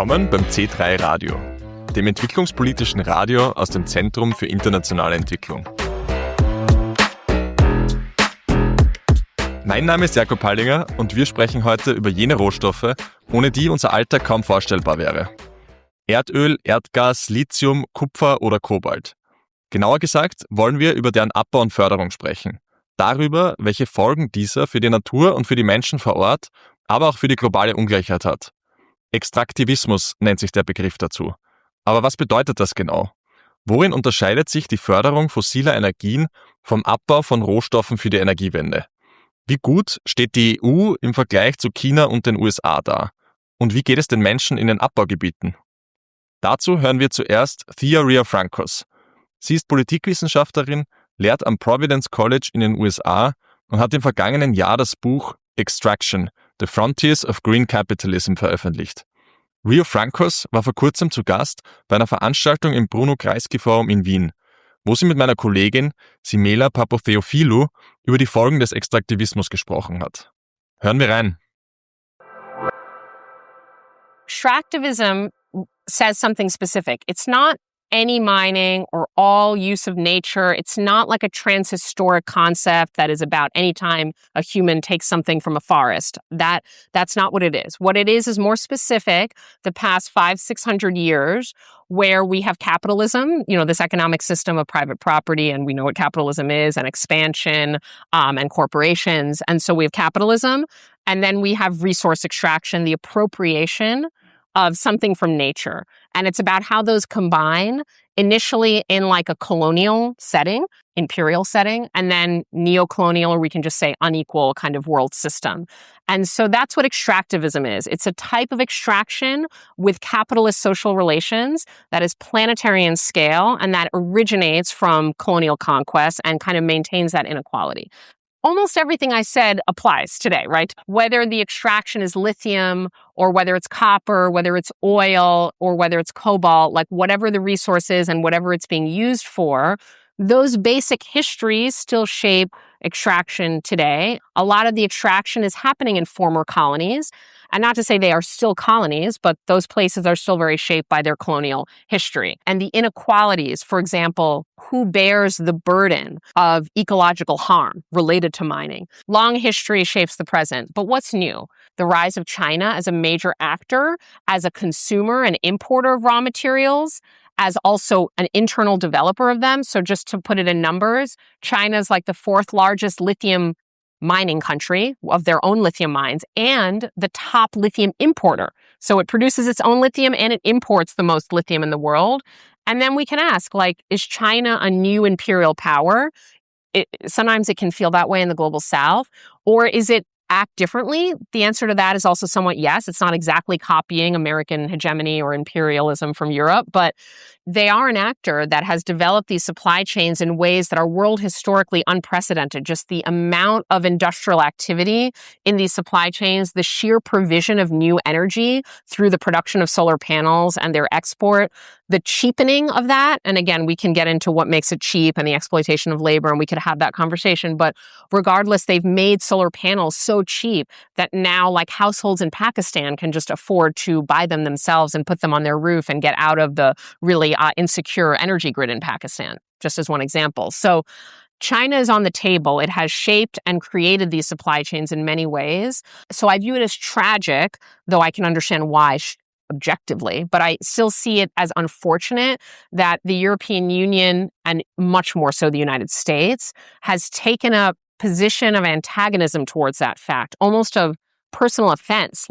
Willkommen beim C3-Radio, dem entwicklungspolitischen Radio aus dem Zentrum für internationale Entwicklung. Mein Name ist Jakob Hallinger und wir sprechen heute über jene Rohstoffe, ohne die unser Alltag kaum vorstellbar wäre. Erdöl, Erdgas, Lithium, Kupfer oder Kobalt. Genauer gesagt wollen wir über deren Abbau und Förderung sprechen. Darüber, welche Folgen dieser für die Natur und für die Menschen vor Ort, aber auch für die globale Ungleichheit hat. Extraktivismus nennt sich der Begriff dazu. Aber was bedeutet das genau? Worin unterscheidet sich die Förderung fossiler Energien vom Abbau von Rohstoffen für die Energiewende? Wie gut steht die EU im Vergleich zu China und den USA da? Und wie geht es den Menschen in den Abbaugebieten? Dazu hören wir zuerst Thea Riofrancos. Sie ist Politikwissenschaftlerin, lehrt am Providence College in den USA und hat im vergangenen Jahr das Buch Extraction: The Frontiers of Green Capitalism veröffentlicht. Riofrancos war vor kurzem zu Gast bei einer Veranstaltung im Bruno-Kreisky-Forum in Wien, wo sie mit meiner Kollegin Simela Papatheophilou über die Folgen des Extraktivismus gesprochen hat. Hören wir rein. Extractivism says something specific. It's not any mining or all use of nature. It's not like a transhistoric concept that is about any time a human takes something from a forest. That's not what it is. What it is more specific, the past 500-600 years, where we have capitalism, this economic system of private property, and we know what capitalism is, and expansion, and corporations. And so we have capitalism, and then we have resource extraction, the appropriation of something from nature. And it's about how those combine initially in like a colonial setting, imperial setting, and then neo-colonial, or we can just say unequal kind of world system. And so that's what extractivism is. It's a type of extraction with capitalist social relations that is planetary in scale and that originates from colonial conquest and kind of maintains that inequality. Almost everything I said applies today, right? Whether the extraction is lithium or whether it's copper, whether it's oil or whether it's cobalt, like whatever the resource is and whatever it's being used for, those basic histories still shape extraction today. A lot of the extraction is happening in former colonies. And not to say they are still colonies, but those places are still very shaped by their colonial history. And the inequalities, for example, who bears the burden of ecological harm related to mining? Long history shapes the present. But what's new? The rise of China as a major actor, as a consumer and importer of raw materials, as also an internal developer of them. So just to put it in numbers, China's like the fourth largest lithium mining country of their own lithium mines and the top lithium importer. So it produces its own lithium and it imports the most lithium in the world. And then we can ask, is China a new imperial power? Sometimes it can feel that way in the global south. Or is it act differently? The answer to that is also somewhat yes. It's not exactly copying American hegemony or imperialism from Europe, but they are an actor that has developed these supply chains in ways that are world historically unprecedented. Just the amount of industrial activity in these supply chains, the sheer provision of new energy through the production of solar panels and their export, the cheapening of that. And again, we can get into what makes it cheap and the exploitation of labor, and we could have that conversation. But regardless, they've made solar panels so cheap that now households in Pakistan can just afford to buy them themselves and put them on their roof and get out of the really insecure energy grid in Pakistan, just as one example. So China is on the table. It has shaped and created these supply chains in many ways. So I view it as tragic, though I can understand why objectively, but I still see it as unfortunate that the European Union, and much more so the United States, has taken a position of antagonism towards that fact, almost of personal offense.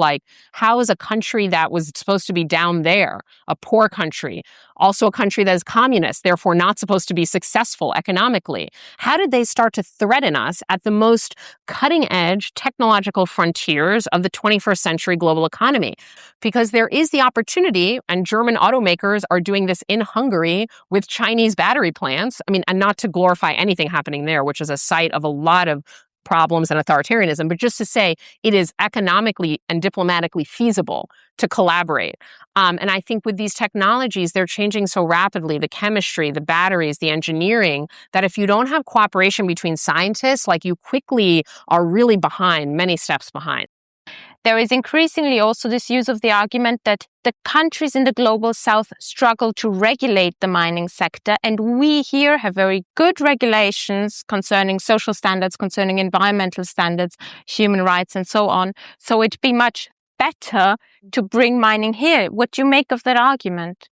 How is a country that was supposed to be down there, a poor country, also a country that is communist, therefore not supposed to be successful economically, how did they start to threaten us at the most cutting-edge technological frontiers of the 21st century global economy? Because there is the opportunity, and German automakers are doing this in Hungary with Chinese battery plants. And not to glorify anything happening there, which is a site of a lot of problems and authoritarianism, but just to say it is economically and diplomatically feasible to collaborate. And I think with these technologies, they're changing so rapidly, the chemistry, the batteries, the engineering, that if you don't have cooperation between scientists, you quickly are really behind, many steps behind. There is increasingly also this use of the argument that the countries in the global south struggle to regulate the mining sector, and we here have very good regulations concerning social standards, concerning environmental standards, human rights, and so on. So it'd be much better to bring mining here. What do you make of that argument?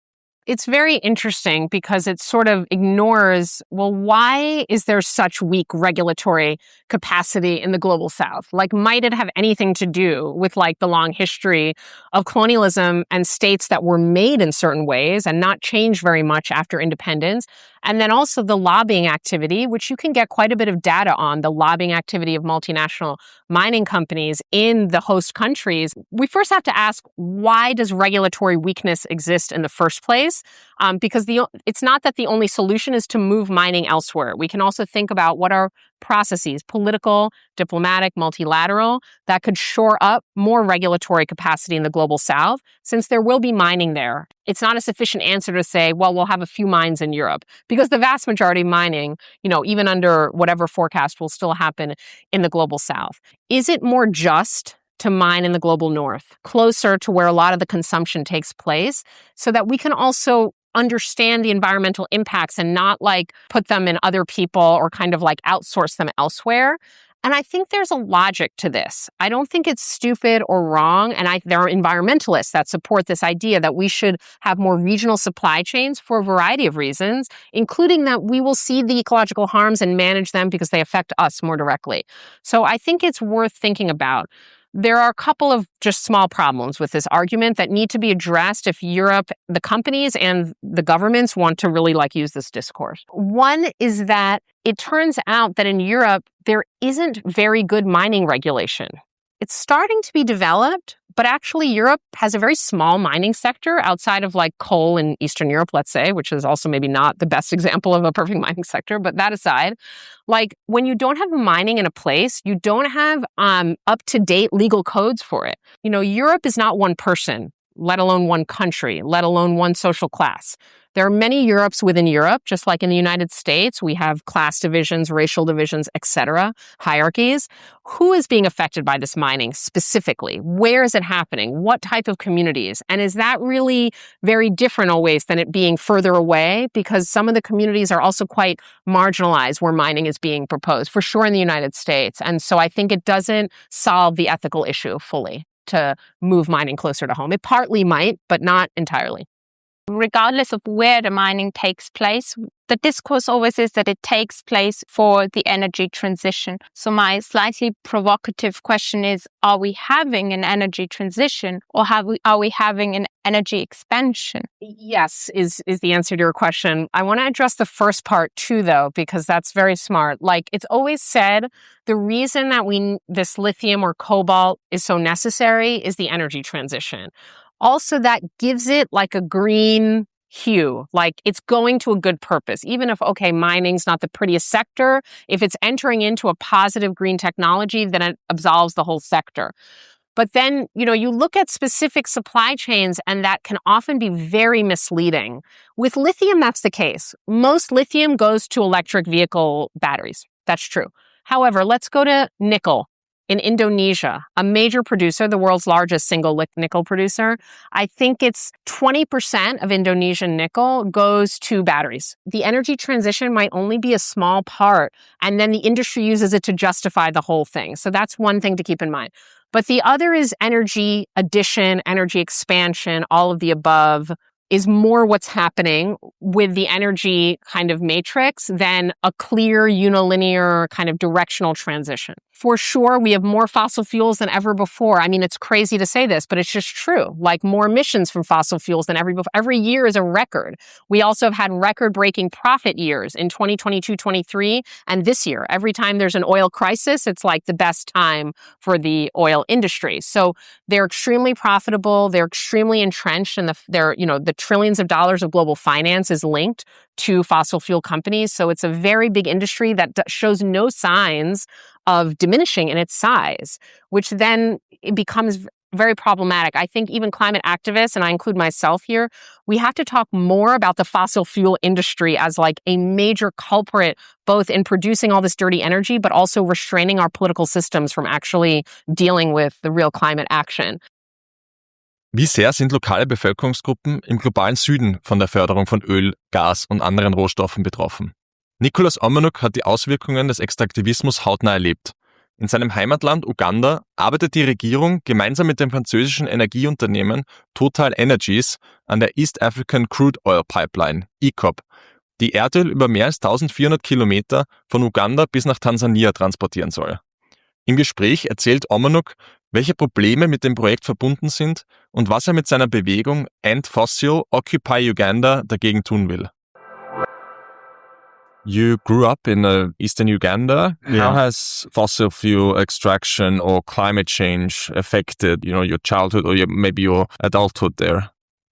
It's very interesting because it sort of ignores, well, why is there such weak regulatory capacity in the global south? Like, might it have anything to do with like the long history of colonialism and states that were made in certain ways and not changed very much after independence? And then also the lobbying activity, which you can get quite a bit of data on, the lobbying activity of multinational mining companies in the host countries. We first have to ask, why does regulatory weakness exist in the first place? Because it's not that the only solution is to move mining elsewhere. We can also think about what are processes, political, diplomatic, multilateral, that could shore up more regulatory capacity in the global south, since there will be mining there. It's not a sufficient answer to say, well, we'll have a few mines in Europe, because the vast majority of mining, even under whatever forecast, will still happen in the global south. Is it more just to mine in the global north, closer to where a lot of the consumption takes place, so that we can also understand the environmental impacts and not like put them in other people or kind of like outsource them elsewhere? And I think there's a logic to this. I don't think it's stupid or wrong. And there are environmentalists that support this idea that we should have more regional supply chains for a variety of reasons, including that we will see the ecological harms and manage them because they affect us more directly. So I think it's worth thinking about. There are a couple of just small problems with this argument that need to be addressed if Europe, the companies and the governments want to really use this discourse. One is that it turns out that in Europe, there isn't very good mining regulation. It's starting to be developed, but actually Europe has a very small mining sector outside of coal in Eastern Europe, let's say, which is also maybe not the best example of a perfect mining sector. But that aside, when you don't have mining in a place, you don't have up-to-date legal codes for it. Europe is not one person, let alone one country, let alone one social class. There are many Europes within Europe, just like in the United States. We have class divisions, racial divisions, etc., hierarchies. Who is being affected by this mining specifically? Where is it happening? What type of communities? And is that really very different always than it being further away? Because some of the communities are also quite marginalized where mining is being proposed, for sure in the United States. And so I think it doesn't solve the ethical issue fully to move mining closer to home. It partly might, but not entirely. Regardless of where the mining takes place, the discourse always is that it takes place for the energy transition. So my slightly provocative question is, are we having an energy transition or are we having an energy expansion? Yes, is the answer to your question. I want to address the first part too, though, because that's very smart. It's always said, the reason that this lithium or cobalt is so necessary is the energy transition. Also, that gives it a green hue, it's going to a good purpose. Even if, mining's not the prettiest sector, if it's entering into a positive green technology, then it absolves the whole sector. But then, you look at specific supply chains and that can often be very misleading. With lithium, that's the case. Most lithium goes to electric vehicle batteries. That's true. However, let's go to nickel. In Indonesia, a major producer, the world's largest single nickel producer, I think it's 20% of Indonesian nickel goes to batteries. The energy transition might only be a small part, and then the industry uses it to justify the whole thing. So that's one thing to keep in mind. But the other is energy addition, energy expansion, all of the above is more what's happening with the energy kind of matrix than a clear, unilinear kind of directional transition. For sure, we have more fossil fuels than ever before. I mean, it's crazy to say this, but it's just true. More emissions from fossil fuels than every year is a record. We also have had record-breaking profit years in 2022, 23, and this year. Every time there's an oil crisis, it's the best time for the oil industry. So they're extremely profitable. They're extremely entrenched, and the trillions of dollars of global finance is linked to fossil fuel companies. So it's a very big industry that shows no signs of diminishing in its size, which then it becomes very problematic. I think even climate activists, and I include myself here, we have to talk more about the fossil fuel industry as like a major culprit, both in producing all this dirty energy, but also restraining our political systems from actually dealing with the real climate action. Wie sehr sind lokale Bevölkerungsgruppen im globalen Süden von der Förderung von Öl, Gas und anderen Rohstoffen betroffen? Nicholas Omonuk hat die Auswirkungen des Extraktivismus hautnah erlebt. In seinem Heimatland Uganda arbeitet die Regierung gemeinsam mit dem französischen Energieunternehmen Total Energies an der East African Crude Oil Pipeline, EACOP, die Erdöl über mehr als 1400 Kilometer von Uganda bis nach Tansania transportieren soll. Im Gespräch erzählt Omonuk, welche Probleme mit dem Projekt verbunden sind und was er mit seiner Bewegung End Fossil, Occupy Uganda dagegen tun will. You grew up in eastern Uganda. Yeah. How has fossil fuel extraction or climate change affected, your childhood or maybe your adulthood there?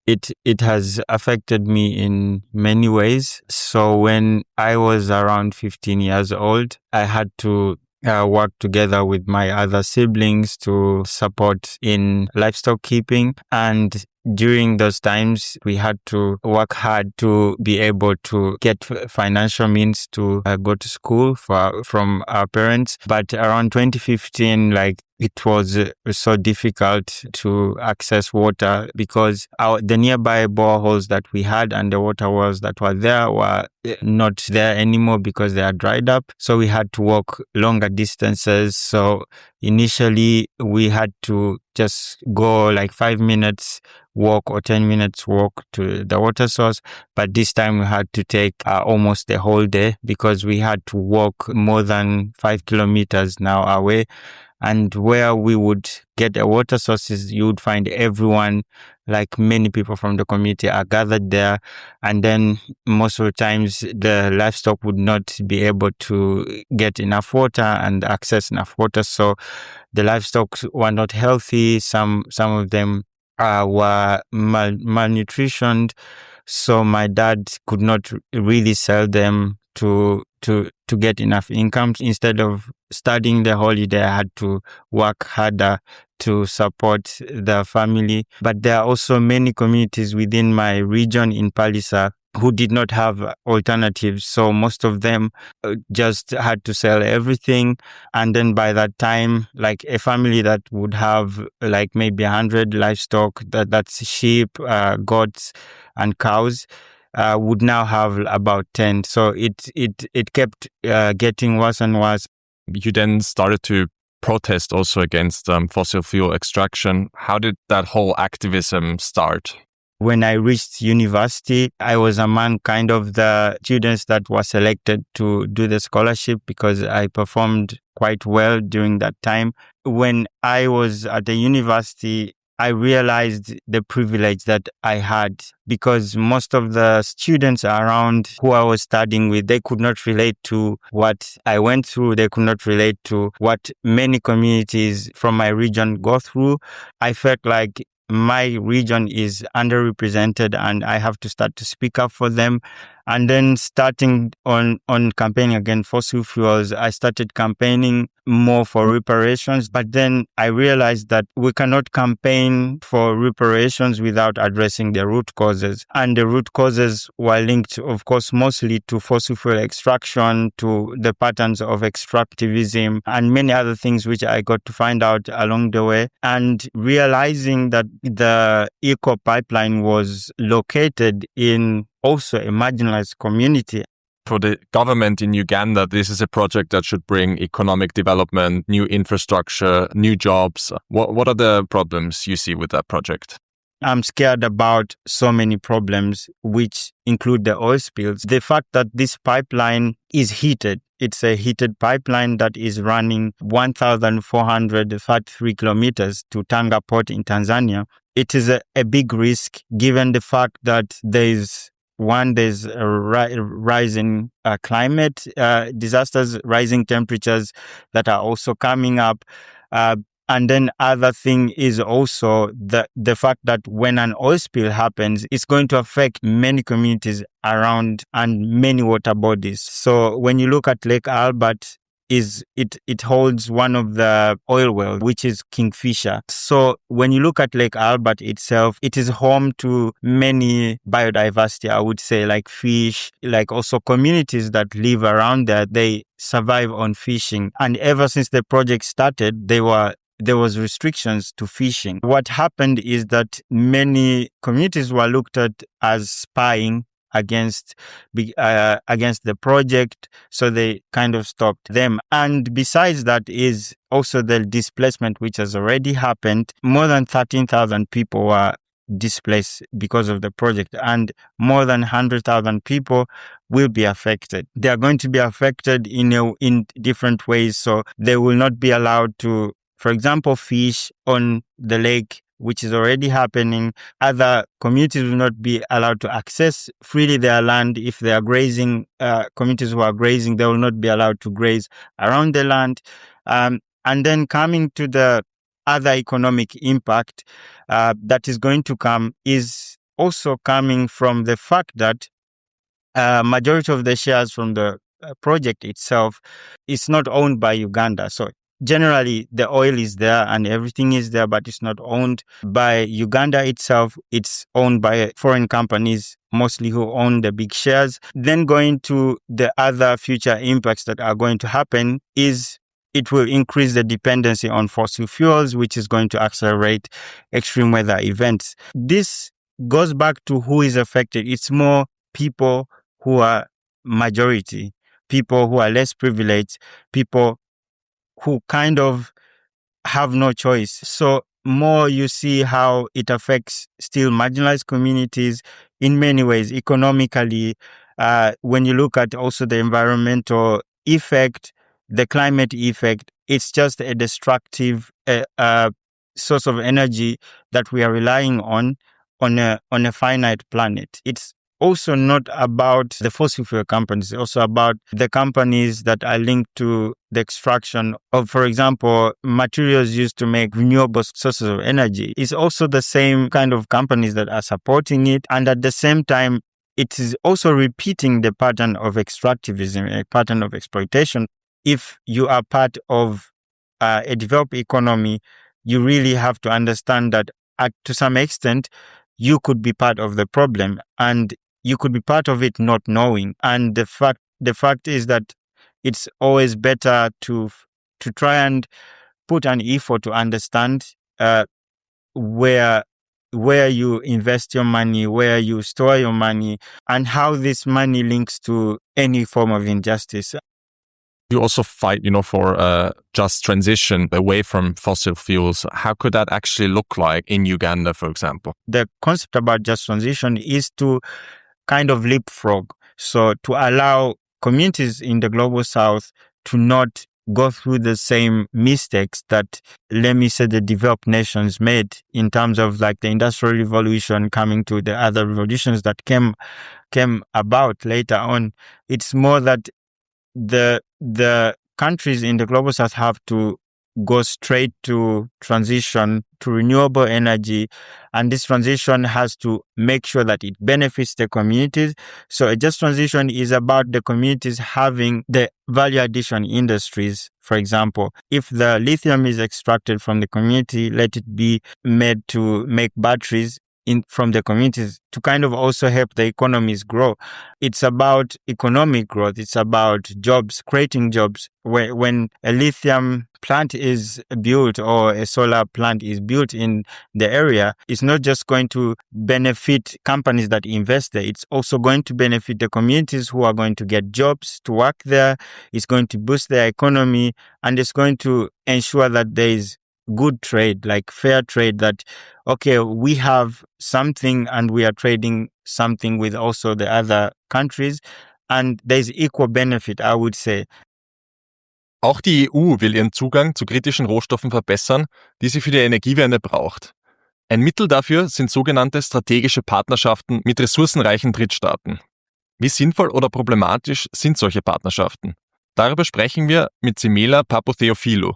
It has affected me in many ways. So when I was around 15 years old, I had to work together with my other siblings to support in livestock keeping. And during those times, we had to work hard to be able to get financial means to go to school from our parents. But around 2015, it was so difficult to access water because the nearby boreholes that we had and the water wells that were there were not there anymore because they are dried up. So we had to walk longer distances. So initially we had to just go 5 minutes walk or 10 minutes walk to the water source. But this time we had to take almost the whole day because we had to walk more than 5 kilometers now away. And where we would get the water sources, you would find everyone, many people from the community are gathered there. And then most of the times the livestock would not be able to get enough water and access enough water. So the livestock were not healthy. Some of them were malnutritioned. So my dad could not really sell them to get enough income. Instead of studying the holiday, I had to work harder to support the family. But there are also many communities within my region in Palisa who did not have alternatives. So most of them just had to sell everything. And then by that time, a family that would have maybe 100 livestock, that's sheep, goats and cows, would now have about 10. So it kept getting worse and worse. You then started to protest also against fossil fuel extraction. How did that whole activism start? When I reached university, I was among kind of the students that were selected to do the scholarship because I performed quite well during that time. When I was at the university, I realized the privilege that I had because most of the students around who I was studying with, they could not relate to what I went through. They could not relate to what many communities from my region go through. I felt like my region is underrepresented and I have to start to speak up for them. And then starting on campaigning against fossil fuels, I started campaigning more for reparations. But then I realized that we cannot campaign for reparations without addressing the root causes. And the root causes were linked, of course, mostly to fossil fuel extraction, to the patterns of extractivism, and many other things which I got to find out along the way. And realizing that the EACOP pipeline was located in also a marginalized community. For the government in Uganda, this is a project that should bring economic development, new infrastructure, new jobs. What are the problems you see with that project? I'm scared about so many problems, which include the oil spills. The fact that this pipeline is heated. It's a heated pipeline that is running 1,433 kilometers to Tanga Port in Tanzania. It is a big risk given the fact that there's a rise in climate disasters, rising temperatures that are also coming up. And then other thing is also the fact that when an oil spill happens, it's going to affect many communities around and many water bodies. So when you look at Lake Albert, it holds one of the oil wells, which is Kingfisher. So when you look at Lake Albert itself, it is home to many biodiversity, I would say, like fish, like also communities that live around there. They survive on fishing. And ever since the project started, there was restrictions to fishing. What happened is that many communities were looked at as spying against the project, so they kind of stopped them. And besides that is also the displacement, which has already happened. More than 13,000 people were displaced because of the project, and more than 100,000 people will be affected. They are going to be affected in different ways. So they will not be allowed to, for example, fish on the lake, which is already happening. Other communities will not be allowed to access freely their land. If they are grazing, communities who are grazing, they will not be allowed to graze around the land. And then coming to the other economic impact that is going to come is also coming from the fact that majority of the shares from the project itself is not owned by Uganda. So generally, the oil is there and everything is there, but it's not owned by Uganda itself. It's owned by foreign companies, mostly who own the big shares. Then going to the other future impacts that are going to happen is it will increase the dependency on fossil fuels, which is going to accelerate extreme weather events. This goes back to who is affected. It's more people who are majority, people who are less privileged, people who kind of have no choice. So more you see how it affects still marginalized communities in many ways, economically. When you look at also the environmental effect, the climate effect, it's just a destructive source of energy that we are relying on a finite planet. It's also not about the fossil fuel companies, it's also about the companies that are linked to the extraction of, for example, materials used to make renewable sources of energy. It's also the same kind of companies that are supporting it. And at the same time, it is also repeating the pattern of extractivism, a pattern of exploitation. If you are part of a developed economy, you really have to understand that to some extent, you could be part of the problem and you could be part of it not knowing. And the fact is that it's always better to try and put an effort to understand where you invest your money, where you store your money, and how this money links to any form of injustice. You also fight, for a just transition away from fossil fuels. How could that actually look like in Uganda, for example? The concept about just transition is to kind of leapfrog. So to allow communities in the global south to not go through the same mistakes that, let me say, the developed nations made in terms of like the Industrial Revolution coming to the other revolutions that came about later on. It's more that the countries in the global south have to go straight to transition to renewable energy, and this transition has to make sure that it benefits the communities. So a just transition is about the communities having the value addition industries. For example, if the lithium is extracted from the community, let it be made to make batteries from the communities to kind of also help the economies grow. It's about economic growth. It's about jobs, creating jobs. When a lithium plant is built or a solar plant is built in the area, it's not just going to benefit companies that invest there. It's also going to benefit the communities who are going to get jobs to work there. It's going to boost their economy, and it's going to ensure that there is good trade, like fair trade, that, okay, we have something and we are trading something with also the other countries, and there's equal benefit, I would say. Auch die EU will ihren Zugang zu kritischen Rohstoffen verbessern, die sie für die Energiewende braucht. Ein Mittel dafür sind sogenannte strategische Partnerschaften mit ressourcenreichen Drittstaaten. Wie sinnvoll oder problematisch sind solche Partnerschaften? Darüber sprechen wir mit Simela Papatheophilou.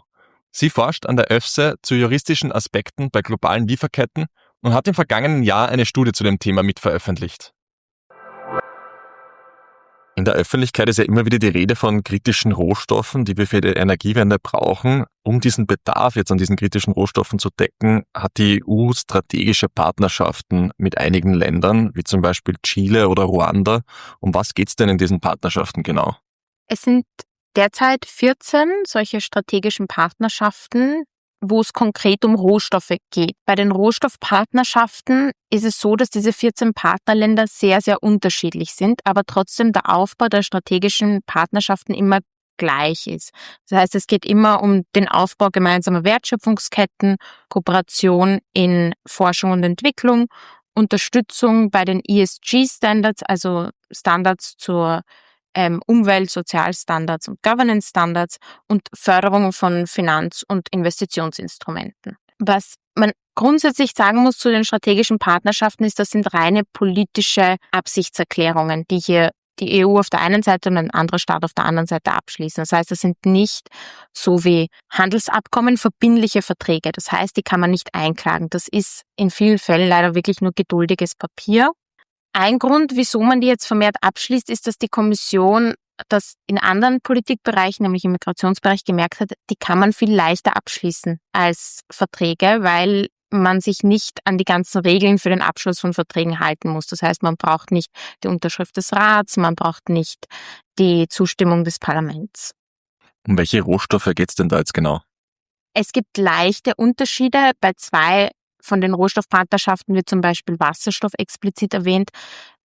Sie forscht an der ÖFSE zu juristischen Aspekten bei globalen Lieferketten und hat im vergangenen Jahr eine Studie zu dem Thema mitveröffentlicht. In der Öffentlichkeit ist ja immer wieder die Rede von kritischen Rohstoffen, die wir für die Energiewende brauchen. Um diesen Bedarf jetzt an diesen kritischen Rohstoffen zu decken, hat die EU strategische Partnerschaften mit einigen Ländern, wie zum Beispiel Chile oder Ruanda. Um was geht's denn in diesen Partnerschaften genau? Es sind derzeit 14 solche strategischen Partnerschaften, wo es konkret um Rohstoffe geht. Bei den Rohstoffpartnerschaften ist es so, dass diese 14 Partnerländer sehr, sehr unterschiedlich sind, aber trotzdem der Aufbau der strategischen Partnerschaften immer gleich ist. Das heißt, es geht immer um den Aufbau gemeinsamer Wertschöpfungsketten, Kooperation in Forschung und Entwicklung, Unterstützung bei den ESG-Standards, also Standards zur Umwelt-, Sozialstandards und Governance-Standards und Förderung von Finanz- und Investitionsinstrumenten. Was man grundsätzlich sagen muss zu den strategischen Partnerschaften ist, das sind reine politische Absichtserklärungen, die hier die EU auf der einen Seite und ein anderer Staat auf der anderen Seite abschließen. Das heißt, das sind nicht so wie Handelsabkommen verbindliche Verträge. Das heißt, die kann man nicht einklagen. Das ist in vielen Fällen leider wirklich nur geduldiges Papier. Ein Grund, wieso man die jetzt vermehrt abschließt, ist, dass die Kommission das in anderen Politikbereichen, nämlich im Migrationsbereich, gemerkt hat, die kann man viel leichter abschließen als Verträge, weil man sich nicht an die ganzen Regeln für den Abschluss von Verträgen halten muss. Das heißt, man braucht nicht die Unterschrift des Rats, man braucht nicht die Zustimmung des Parlaments. Um welche Rohstoffe geht's denn da jetzt genau? Es gibt leichte Unterschiede. Bei 2 von den Rohstoffpartnerschaften wird zum Beispiel Wasserstoff explizit erwähnt.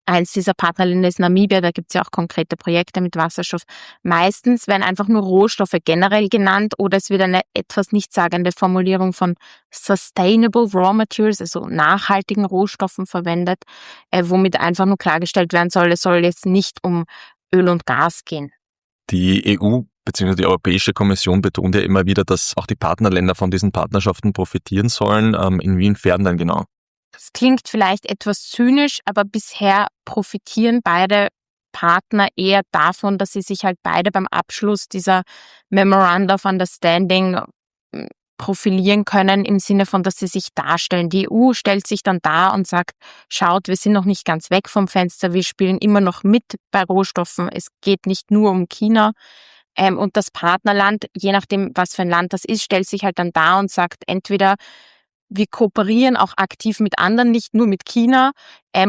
Eins dieser Partnerländer ist Namibia, da gibt es ja auch konkrete Projekte mit Wasserstoff. Meistens werden einfach nur Rohstoffe generell genannt oder es wird eine etwas nichtssagende Formulierung von Sustainable Raw Materials, also nachhaltigen Rohstoffen verwendet, womit einfach nur klargestellt werden soll, es soll jetzt nicht um Öl und Gas gehen. Die EU bzw. die Europäische Kommission betont ja immer wieder, dass auch die Partnerländer von diesen Partnerschaften profitieren sollen. Inwiefern denn genau? Das klingt vielleicht etwas zynisch, aber bisher profitieren beide Partner eher davon, dass sie sich halt beide beim Abschluss dieser Memoranda of Understanding profilieren können, im Sinne von, dass sie sich darstellen. Die EU stellt sich dann dar und sagt, schaut, wir sind noch nicht ganz weg vom Fenster, wir spielen immer noch mit bei Rohstoffen, es geht nicht nur um China. Und das Partnerland, je nachdem, was für ein Land das ist, stellt sich halt dann dar und sagt, entweder wir kooperieren auch aktiv mit anderen, nicht nur mit China,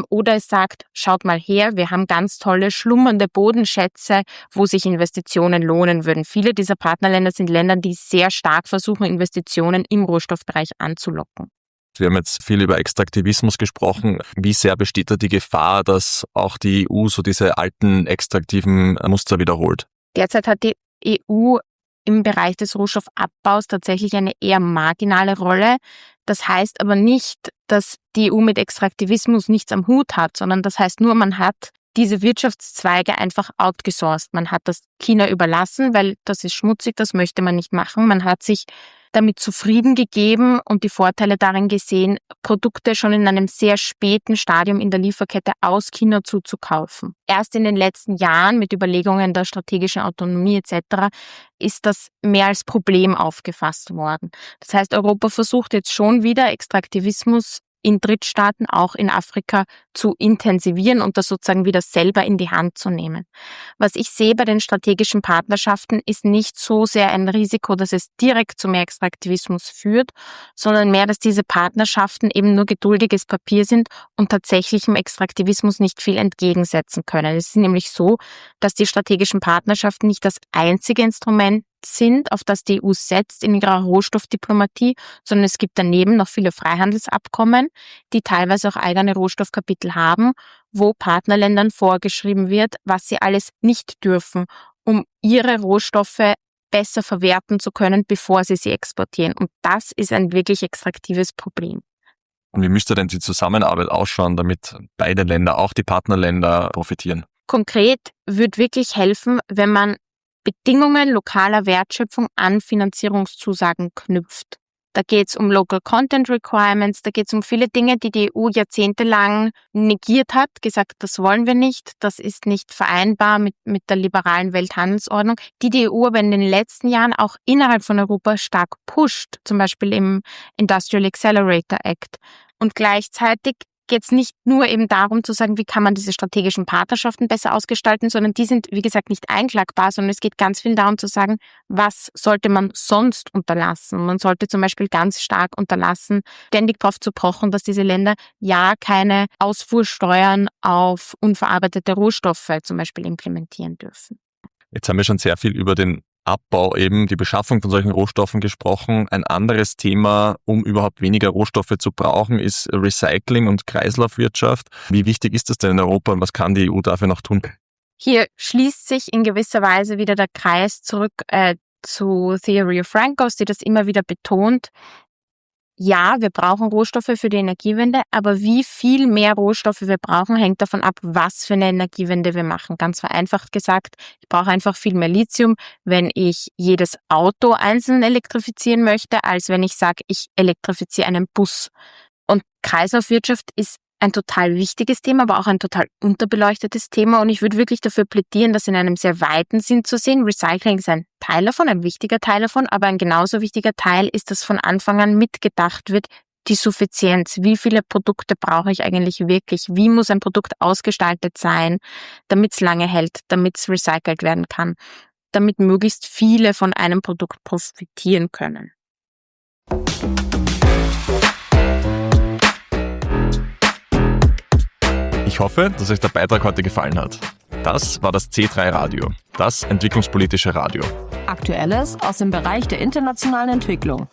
oder es sagt, schaut mal her, wir haben ganz tolle schlummernde Bodenschätze, wo sich Investitionen lohnen würden. Viele dieser Partnerländer sind Länder, die sehr stark versuchen, Investitionen im Rohstoffbereich anzulocken. Wir haben jetzt viel über Extraktivismus gesprochen. Wie sehr besteht da die Gefahr, dass auch die EU so diese alten extraktiven Muster wiederholt? Derzeit hat die EU im Bereich des Rohstoffabbaus tatsächlich eine eher marginale Rolle. Das heißt aber nicht, dass die EU mit Extraktivismus nichts am Hut hat, sondern das heißt nur, man hat diese Wirtschaftszweige einfach outgesourced. Man hat das China überlassen, weil das ist schmutzig, das möchte man nicht machen. Man hat sich damit zufrieden gegeben und die Vorteile darin gesehen, Produkte schon in einem sehr späten Stadium in der Lieferkette aus China zuzukaufen. Erst in den letzten Jahren mit Überlegungen der strategischen Autonomie etc. ist das mehr als Problem aufgefasst worden. Das heißt, Europa versucht jetzt schon wieder Extraktivismus in Drittstaaten, auch in Afrika, zu intensivieren und das sozusagen wieder selber in die Hand zu nehmen. Was ich sehe bei den strategischen Partnerschaften ist nicht so sehr ein Risiko, dass es direkt zu mehr Extraktivismus führt, sondern mehr, dass diese Partnerschaften eben nur geduldiges Papier sind und tatsächlichem Extraktivismus nicht viel entgegensetzen können. Es ist nämlich so, dass die strategischen Partnerschaften nicht das einzige Instrument sind, auf das die EU setzt in ihrer Rohstoffdiplomatie, sondern es gibt daneben noch viele Freihandelsabkommen, die teilweise auch eigene Rohstoffkapitel haben, wo Partnerländern vorgeschrieben wird, was sie alles nicht dürfen, um ihre Rohstoffe besser verwerten zu können, bevor sie exportieren. Und das ist ein wirklich extraktives Problem. Und wie müsste denn die Zusammenarbeit ausschauen, damit beide Länder, auch die Partnerländer, profitieren? Konkret wird wirklich helfen, wenn man Bedingungen lokaler Wertschöpfung an Finanzierungszusagen knüpft. Da geht es um Local Content Requirements, da geht es um viele Dinge, die die EU jahrzehntelang negiert hat, gesagt, das wollen wir nicht, das ist nicht vereinbar mit der liberalen Welthandelsordnung, die EU aber in den letzten Jahren auch innerhalb von Europa stark pusht, zum Beispiel im Industrial Accelerator Act. Und gleichzeitig geht es nicht nur eben darum zu sagen, wie kann man diese strategischen Partnerschaften besser ausgestalten, sondern die sind, wie gesagt, nicht einklagbar, sondern es geht ganz viel darum zu sagen, was sollte man sonst unterlassen. Man sollte zum Beispiel ganz stark unterlassen, ständig darauf zu pochen, dass diese Länder ja keine Ausfuhrsteuern auf unverarbeitete Rohstoffe zum Beispiel implementieren dürfen. Jetzt haben wir schon sehr viel über den Abbau, eben die Beschaffung von solchen Rohstoffen gesprochen. Ein anderes Thema, um überhaupt weniger Rohstoffe zu brauchen, ist Recycling und Kreislaufwirtschaft. Wie wichtig ist das denn in Europa und was kann die EU dafür noch tun? Hier schließt sich in gewisser Weise wieder der Kreis zurück zu Thea Riofrancos, die das immer wieder betont. Ja, wir brauchen Rohstoffe für die Energiewende, aber wie viel mehr Rohstoffe wir brauchen, hängt davon ab, was für eine Energiewende wir machen. Ganz vereinfacht gesagt, ich brauche einfach viel mehr Lithium, wenn ich jedes Auto einzeln elektrifizieren möchte, als wenn ich sage, ich elektrifiziere einen Bus. Und Kreislaufwirtschaft ist ein total wichtiges Thema, aber auch ein total unterbeleuchtetes Thema. Und ich würde wirklich dafür plädieren, das in einem sehr weiten Sinn zu sehen. Recycling ist ein Teil davon, ein wichtiger Teil davon, aber ein genauso wichtiger Teil ist, dass von Anfang an mitgedacht wird, die Suffizienz. Wie viele Produkte brauche ich eigentlich wirklich? Wie muss ein Produkt ausgestaltet sein, damit es lange hält, damit es recycelt werden kann, damit möglichst viele von einem Produkt profitieren können? Ich hoffe, dass euch der Beitrag heute gefallen hat. Das war das C3-Radio, das entwicklungspolitische Radio. Aktuelles aus dem Bereich der internationalen Entwicklung.